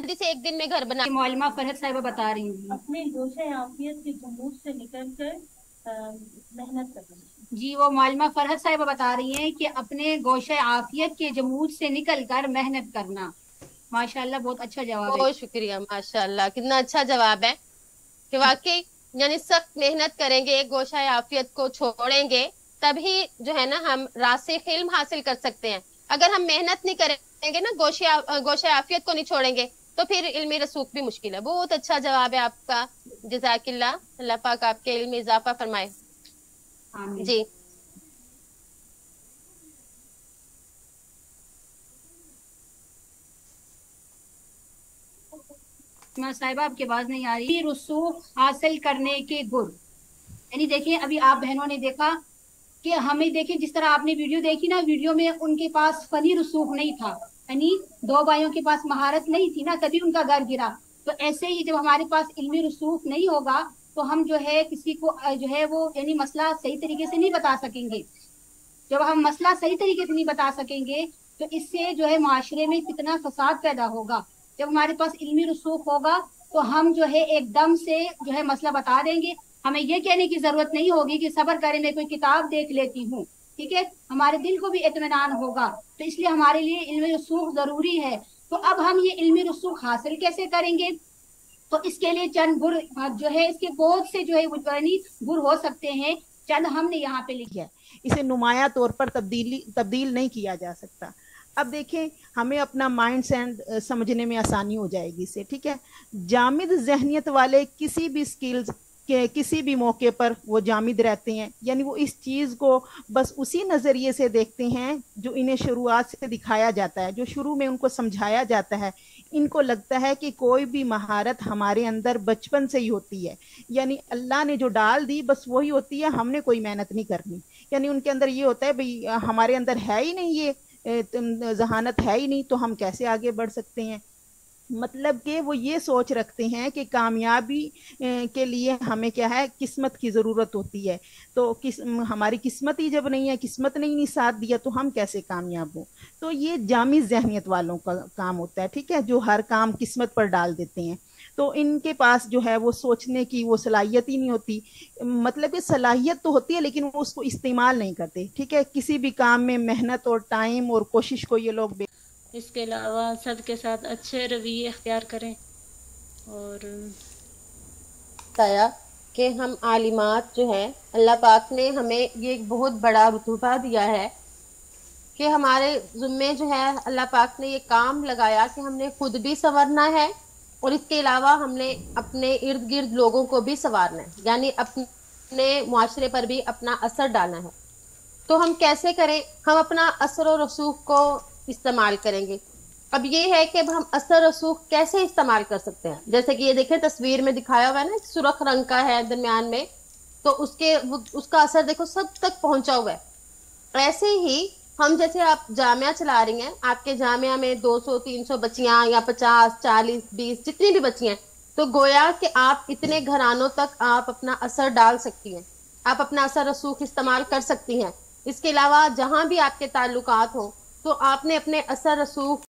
जल्दी से एक दिन में घर बना। मौलमा फरहत साहिबा बता रही हैं अपने गोशे आफियत के जमूर से निकल कर मेहनत करना। जी, वो मौलमा फरहत साहिबा बता रही हैं कि अपने गोशे आफियत के जमूद से निकल कर मेहनत करना। माशाल्लाह, बहुत अच्छा जवाब है। बहुत शुक्रिया, माशाल्लाह, कितना अच्छा जवाब है कि वाकई यानी सख्त मेहनत करेंगे, गोशा आफियत को छोड़ेंगे, तभी जो है ना हम रासिख इल्म हासिल कर सकते हैं। अगर हम मेहनत नहीं करेंगे ना, गोशा आफियत को नहीं छोड़ेंगे, तो फिर इल्मी रसूख भी मुश्किल है। बहुत अच्छा जवाब है आपका, जज़ाकिल्लाह, अल्लाह पाक आपके इल्म में इजाफा फरमाए। आमीन। जी, साहिबा, आपकी आवाज नहीं आ रही। रसूख हासिल करने के गुर, यानी देखिए, अभी आप बहनों ने देखा कि हमें, देखिए जिस तरह आपने वीडियो देखी ना, वीडियो में उनके पास फनी रसूख नहीं था, यानी दो भाइयों के पास महारत नहीं थी ना, तभी उनका घर गिरा। तो ऐसे ही जब हमारे पास इल्मी रसूख नहीं होगा, तो हम जो है किसी को जो है वो यानी मसला सही तरीके से नहीं बता सकेंगे। जब हम मसला सही तरीके से नहीं बता सकेंगे, तो इससे जो है माशरे में कितना फसाद पैदा होगा। जब हमारे पास इल्मी रसूख होगा, तो हम जो है एकदम से जो है मसला बता देंगे। हमें ये कहने की जरूरत नहीं होगी कि सब्र करें, मैं कोई किताब देख लेती हूँ, ठीक है। हमारे दिल को भी इत्मीनान होगा। तो इसलिए हमारे लिए इल्मी रसूख जरूरी है। तो अब हम ये इल्मी रसूख हासिल कैसे करेंगे? तो इसके लिए चंद गुर जो है, इसके बहुत से जो है गुर हो सकते हैं। चंद हमने यहाँ पे लिखे है, इसे नुमाया तौर पर तब्दील नहीं किया जा सकता। अब देखें, हमें अपना माइंड सेट समझने में आसानी हो जाएगी इससे, ठीक है। जामिद जहनियत वाले किसी भी स्किल्स के किसी भी मौके पर वो जामिद रहते हैं, यानी वो इस चीज़ को बस उसी नज़रिए से देखते हैं जो इन्हें शुरुआत से दिखाया जाता है, जो शुरू में उनको समझाया जाता है। इनको लगता है कि कोई भी महारत हमारे अंदर बचपन से ही होती है, यानी अल्लाह ने जो डाल दी बस वही होती है, हमने कोई मेहनत नहीं करनी। यानी उनके अंदर ये होता है, भाई हमारे अंदर है ही नहीं ये जहानत है ही नहीं, तो हम कैसे आगे बढ़ सकते हैं। मतलब कि वो ये सोच रखते हैं कि कामयाबी के लिए हमें क्या है, किस्मत की ज़रूरत होती है। तो हमारी किस्मत ही जब नहीं है, किस्मत ने ही नहीं साथ दिया, तो हम कैसे कामयाब हो। तो ये जामी जहनियत वालों का काम होता है, ठीक है, जो हर काम किस्मत पर डाल देते हैं। तो इनके पास जो है वो सोचने की वो सलाहियत ही नहीं होती। मतलब कि सलाहियत तो होती है, लेकिन वो उसको इस्तेमाल नहीं करते, ठीक है। किसी भी काम में मेहनत और टाइम और कोशिश को ये लोग इसके अलावा सबके साथ अच्छे रवैये अख्तियार करें। और बताया कि हम आलिमात जो है, अल्लाह पाक ने हमें ये एक बहुत बड़ा रुतबा दिया है कि हमारे ज़िम्मे जो है अल्लाह पाक ने ये काम लगाया कि हमने खुद भी संवरना है, और इसके अलावा हमने अपने इर्द गिर्द लोगों को भी संवारना है, यानी अपने मुआशरे पर भी अपना असर डालना है। तो हम कैसे करें? हम अपना असर और रसूख को इस्तेमाल करेंगे। अब ये है कि अब हम असर रसूख कैसे इस्तेमाल कर सकते हैं। जैसे कि ये देखें, तस्वीर में दिखाया हुआ है ना, सुर्ख रंग का है दरमियान में, तो उसका असर देखो सब तक पहुंचा हुआ है। ऐसे ही हम, जैसे आप जामिया चला रही हैं, आपके जामिया में 200-300 बच्चियां या 50, 40, 20 जितनी भी बच्चियां, तो गोया कि आप इतने घरानों तक आप अपना असर डाल सकती हैं, आप अपना असर रसूख इस्तेमाल कर सकती हैं। इसके अलावा जहां भी आपके ताल्लुकात हो, तो आपने अपने असर रसूख